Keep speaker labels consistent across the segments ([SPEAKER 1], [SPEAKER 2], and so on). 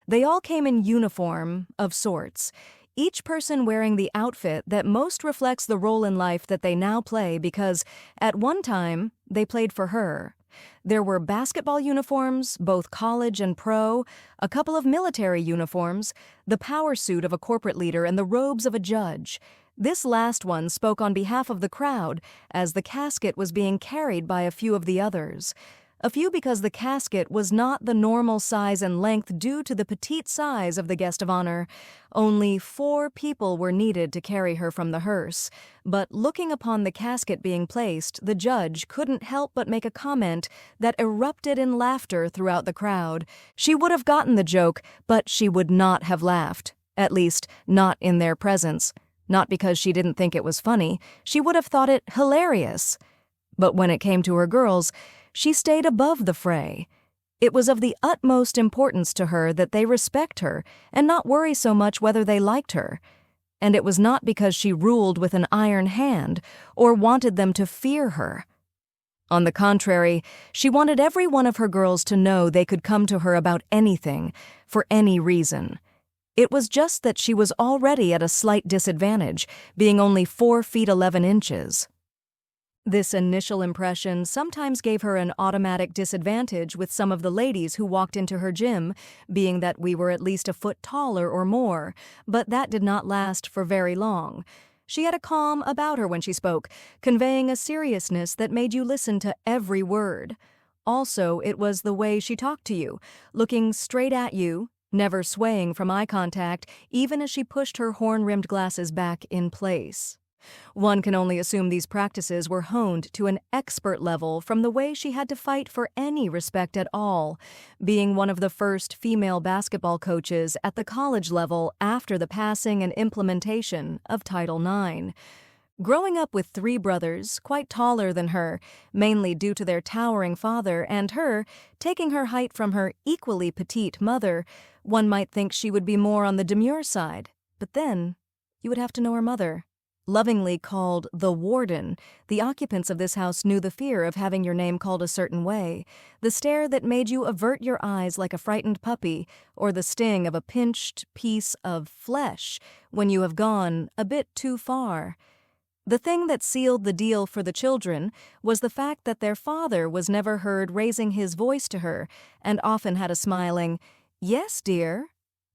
[SPEAKER 1] They all came in uniform, of sorts, each person wearing the outfit that most reflects the role in life that they now play because, at one time, they played for her. There were basketball uniforms, both college and pro, a couple of military uniforms, the power suit of a corporate leader, and the robes of a judge. This last one spoke on behalf of the crowd, as the casket was being carried by a few of the others. A few because the casket was not the normal size and length due to the petite size of the guest of honor. Only 4 people were needed to carry her from the hearse. But looking upon the casket being placed, the judge couldn't help but make a comment that erupted in laughter throughout the crowd. She would have gotten the joke, but she would not have laughed. At least, not in their presence. Not because she didn't think it was funny. She would have thought it hilarious. But when it came to her girls, she stayed above the fray. It was of the utmost importance to her that they respect her and not worry so much whether they liked her. And it was not because she ruled with an iron hand or wanted them to fear her. On the contrary, she wanted every one of her girls to know they could come to her about anything, for any reason. It was just that she was already at a slight disadvantage, being only 4 feet 11 inches. This initial impression sometimes gave her an automatic disadvantage with some of the ladies who walked into her gym, being that we were at least a foot taller or more, but that did not last for very long. She had a calm about her when she spoke, conveying a seriousness that made you listen to every word. Also, it was the way she talked to you, looking straight at you, never swaying from eye contact, even as she pushed her horn-rimmed glasses back in place. One can only assume these practices were honed to an expert level from the way she had to fight for any respect at all, being one of the first female basketball coaches at the college level after the passing and implementation of Title IX. Growing up with 3 brothers, quite taller than her, mainly due to their towering father, and her taking her height from her equally petite mother, one might think she would be more on the demure side. But then, you would have to know her mother. Lovingly called the warden, the occupants of this house knew the fear of having your name called a certain way, the stare that made you avert your eyes like a frightened puppy, or the sting of a pinched piece of flesh when you have gone a bit too far. The thing that sealed the deal for the children was the fact that their father was never heard raising his voice to her and often had a smiling, "Yes, dear,"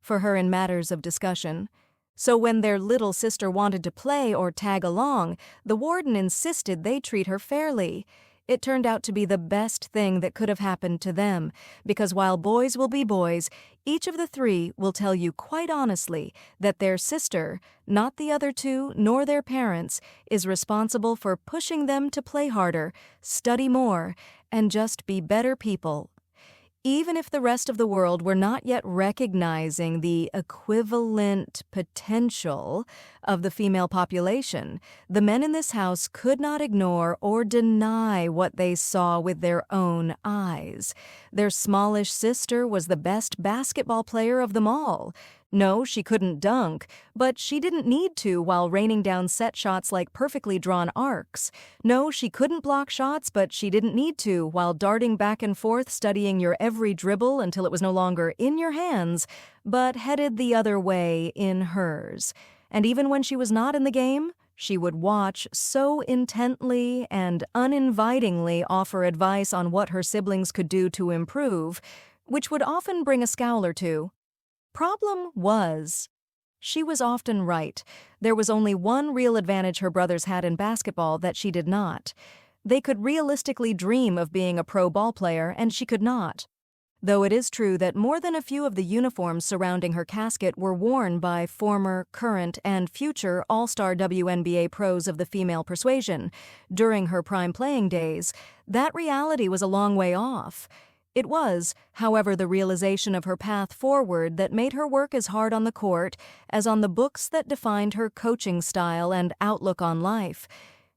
[SPEAKER 1] for her in matters of discussion. So when their little sister wanted to play or tag along, the warden insisted they treat her fairly. It turned out to be the best thing that could have happened to them, because while boys will be boys, each of the 3 will tell you quite honestly that their sister, not the other 2 nor their parents, is responsible for pushing them to play harder, study more, and just be better people. Even if the rest of the world were not yet recognizing the equivalent potential of the female population, the men in this house could not ignore or deny what they saw with their own eyes. Their smallish sister was the best basketball player of them all. No, she couldn't dunk, but she didn't need to while raining down set shots like perfectly drawn arcs. No, she couldn't block shots, but she didn't need to while darting back and forth studying your every dribble until it was no longer in your hands, but headed the other way in hers. And even when she was not in the game, she would watch so intently and uninvitingly offer advice on what her siblings could do to improve, which would often bring a scowl or two. Problem was, she was often right. There was only one real advantage her brothers had in basketball that she did not. They could realistically dream of being a pro ball player, and she could not. Though it is true that more than a few of the uniforms surrounding her casket were worn by former, current, and future all-star WNBA pros of the female persuasion during her prime playing days, that reality was a long way off. It was, however, the realization of her path forward that made her work as hard on the court as on the books that defined her coaching style and outlook on life.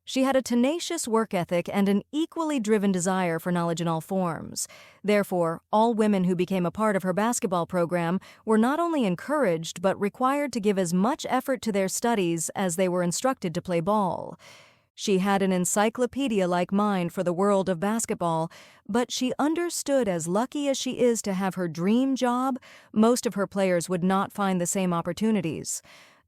[SPEAKER 1] She had a tenacious work ethic and an equally driven desire for knowledge in all forms. Therefore, all women who became a part of her basketball program were not only encouraged but required to give as much effort to their studies as they were instructed to play ball. She had an encyclopedia-like mind for the world of basketball, but she understood, as lucky as she is to have her dream job, most of her players would not find the same opportunities.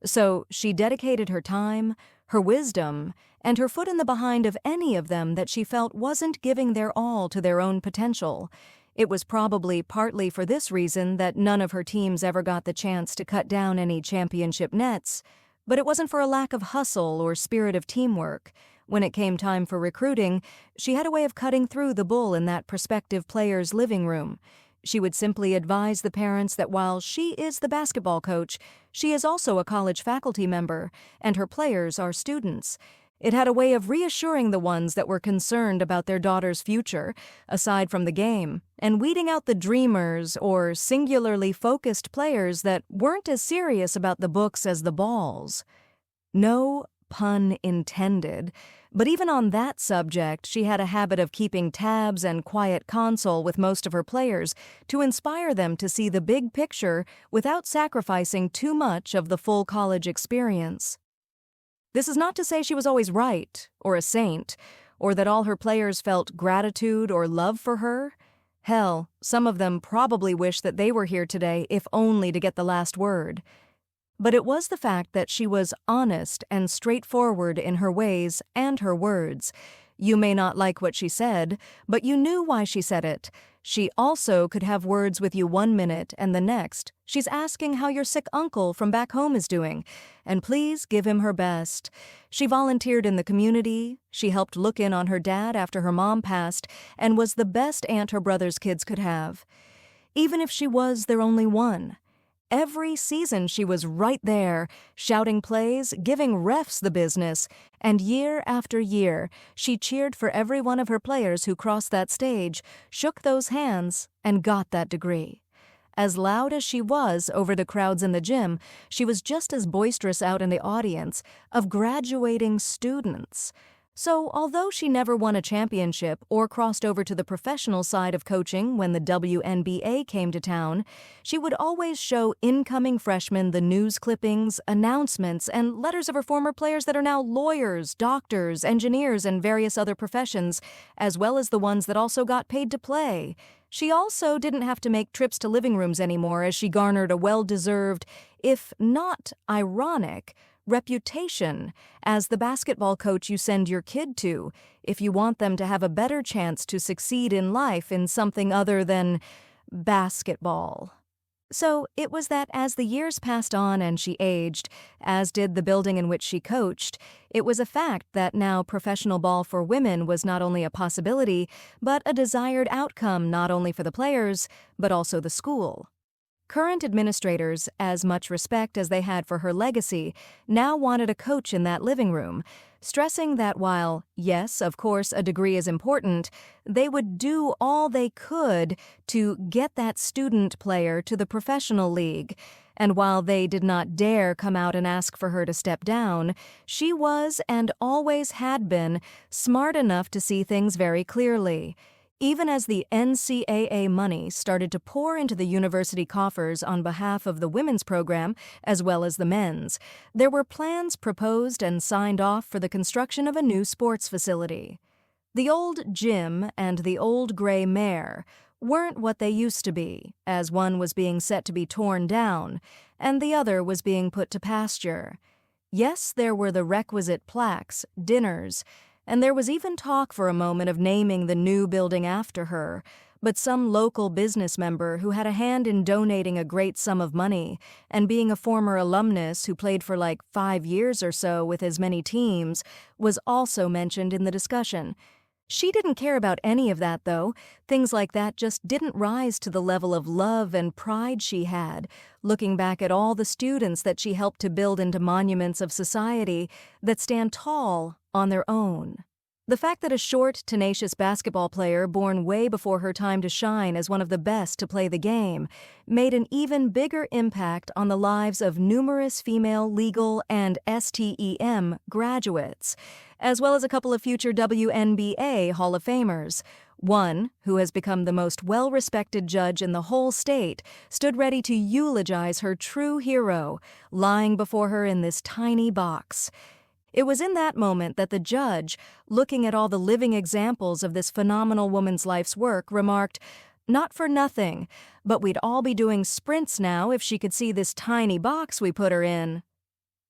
[SPEAKER 1] So she dedicated her time, her wisdom, and her foot in the behind of any of them that she felt wasn't giving their all to their own potential. It was probably partly for this reason that none of her teams ever got the chance to cut down any championship nets. But it wasn't for a lack of hustle or spirit of teamwork. When it came time for recruiting, she had a way of cutting through the bull in that prospective player's living room. She would simply advise the parents that while she is the basketball coach, she is also a college faculty member, and her players are students. It had a way of reassuring the ones that were concerned about their daughter's future, aside from the game, and weeding out the dreamers or singularly focused players that weren't as serious about the books as the balls. No pun intended, but even on that subject, she had a habit of keeping tabs and quiet console with most of her players to inspire them to see the big picture without sacrificing too much of the full college experience. This is not to say she was always right, or a saint, or that all her players felt gratitude or love for her. Hell, some of them probably wish that they were here today if only to get the last word. But it was the fact that she was honest and straightforward in her ways and her words. You may not like what she said, but you knew why she said it. She also could have words with you one minute and the next she's asking how your sick uncle from back home is doing, and please give him her best. She volunteered in the community, she helped look in on her dad after her mom passed, and was the best aunt her brother's kids could have. Even if she was their only one. Every season she was right there, shouting plays, giving refs the business, and year after year she cheered for every one of her players who crossed that stage, shook those hands, and got that degree. As loud as she was over the crowds in the gym, she was just as boisterous out in the audience of graduating students. So, although she never won a championship or crossed over to the professional side of coaching when the WNBA came to town, she would always show incoming freshmen the news clippings, announcements, and letters of her former players that are now lawyers, doctors, engineers, and various other professions, as well as the ones that also got paid to play. She also didn't have to make trips to living rooms anymore as she garnered a well-deserved, if not ironic, reputation as the basketball coach you send your kid to if you want them to have a better chance to succeed in life in something other than basketball. So it was that as the years passed on and she aged, as did the building in which she coached, it was a fact that now professional ball for women was not only a possibility, but a desired outcome not only for the players, but also the school. Current administrators, as much respect as they had for her legacy, now wanted a coach in that living room, stressing that while, yes, of course, a degree is important, they would do all they could to get that student player to the professional league. And while they did not dare come out and ask for her to step down, she was, and always had been, smart enough to see things very clearly. Even as the NCAA money started to pour into the university coffers on behalf of the women's program as well as the men's, there were plans proposed and signed off for the construction of a new sports facility. The old gym and the old gray mare weren't what they used to be, as one was being set to be torn down and the other was being put to pasture. Yes, there were the requisite plaques, dinners, and there was even talk for a moment of naming the new building after her, but some local business member who had a hand in donating a great sum of money and being a former alumnus who played for like 5 years or so with as many teams was also mentioned in the discussion. She didn't care about any of that, though. Things like that just didn't rise to the level of love and pride she had, looking back at all the students that she helped to build into monuments of society that stand tall on their own. The fact that a short, tenacious basketball player born way before her time to shine as one of the best to play the game made an even bigger impact on the lives of numerous female legal and STEM graduates, as well as a couple of future WNBA Hall of Famers. One, who has become the most well-respected judge in the whole state, stood ready to eulogize her true hero, lying before her in this tiny box. It was in that moment that the judge, looking at all the living examples of this phenomenal woman's life's work, remarked, "Not for nothing, but we'd all be doing sprints now if she could see this tiny box we put her in."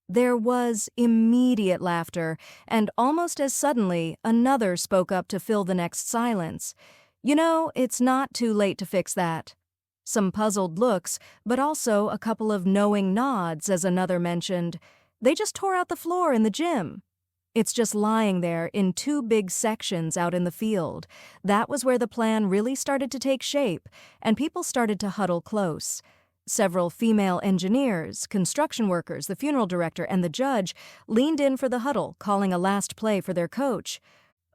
[SPEAKER 1] There was immediate laughter, and almost as suddenly, another spoke up to fill the next silence. "You know, it's not too late to fix that." Some puzzled looks, but also a couple of knowing nods as another mentioned, "They just tore out the floor in the gym." It's just lying there in two big sections out in the field. That was where the plan really started to take shape, and people started to huddle close. Several female engineers, construction workers, the funeral director, and the judge leaned in for the huddle, calling a last play for their coach.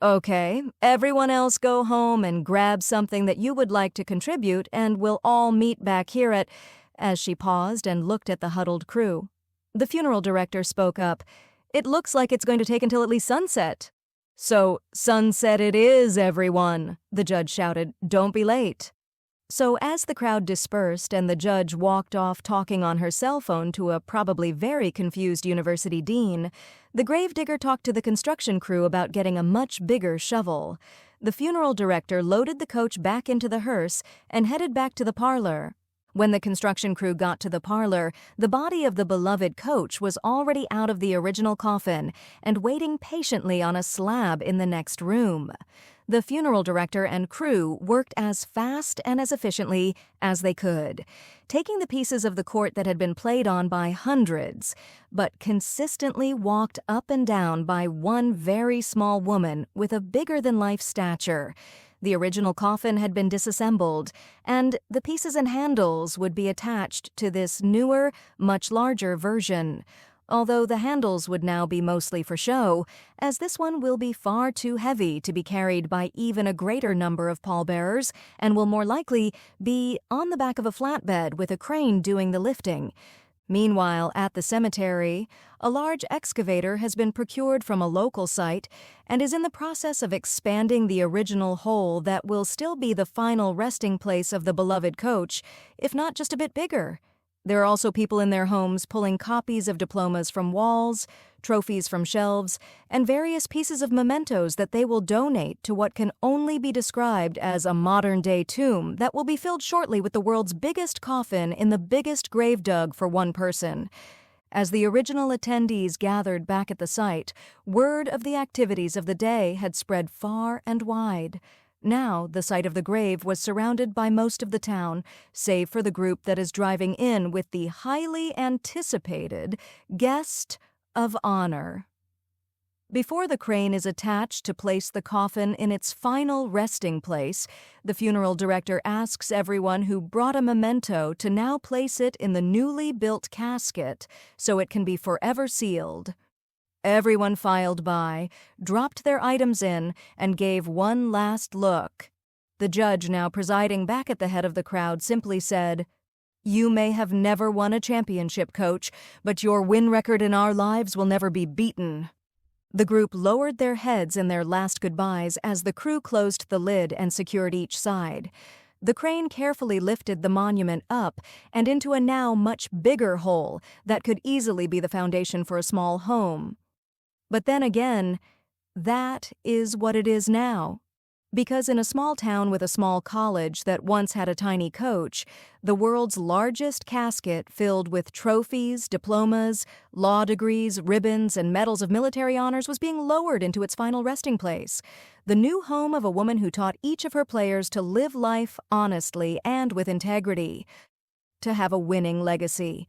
[SPEAKER 1] "Okay, everyone else go home and grab something that you would like to contribute, and we'll all meet back here at—" As she paused and looked at the huddled crew, the funeral director spoke up, "It looks like it's going to take until at least sunset." "So, sunset it is, everyone," the judge shouted. "Don't be late." So as the crowd dispersed and the judge walked off talking on her cell phone to a probably very confused university dean, the gravedigger talked to the construction crew about getting a much bigger shovel. The funeral director loaded the coach back into the hearse and headed back to the parlor. When the construction crew got to the parlor, the body of the beloved coach was already out of the original coffin and waiting patiently on a slab in the next room. The funeral director and crew worked as fast and as efficiently as they could, taking the pieces of the court that had been played on by hundreds, but consistently walked up and down by one very small woman with a bigger-than-life stature. The original coffin had been disassembled, and the pieces and handles would be attached to this newer, much larger version. Although the handles would now be mostly for show, as this one will be far too heavy to be carried by even a greater number of pallbearers and will more likely be on the back of a flatbed with a crane doing the lifting. Meanwhile, at the cemetery, a large excavator has been procured from a local site and is in the process of expanding the original hole that will still be the final resting place of the beloved coach, if not just a bit bigger. There are also people in their homes pulling copies of diplomas from walls, trophies from shelves, and various pieces of mementos that they will donate to what can only be described as a modern-day tomb that will be filled shortly with the world's biggest coffin in the biggest grave dug for one person. As the original attendees gathered back at the site, word of the activities of the day had spread far and wide. Now, the site of the grave was surrounded by most of the town, save for the group that is driving in with the highly anticipated guest of honor. Before the crane is attached to place the coffin in its final resting place, the funeral director asks everyone who brought a memento to now place it in the newly built casket so it can be forever sealed. Everyone filed by, dropped their items in, and gave one last look. The judge, now presiding back at the head of the crowd, simply said, "You may have never won a championship, coach, but your win record in our lives will never be beaten." The group lowered their heads in their last goodbyes as the crew closed the lid and secured each side. The crane carefully lifted the monument up and into a now much bigger hole that could easily be the foundation for a small home. But then again, that is what it is now. Because in a small town with a small college that once had a tiny coach, the world's largest casket filled with trophies, diplomas, law degrees, ribbons, and medals of military honors was being lowered into its final resting place, the new home of a woman who taught each of her players to live life honestly and with integrity, to have a winning legacy.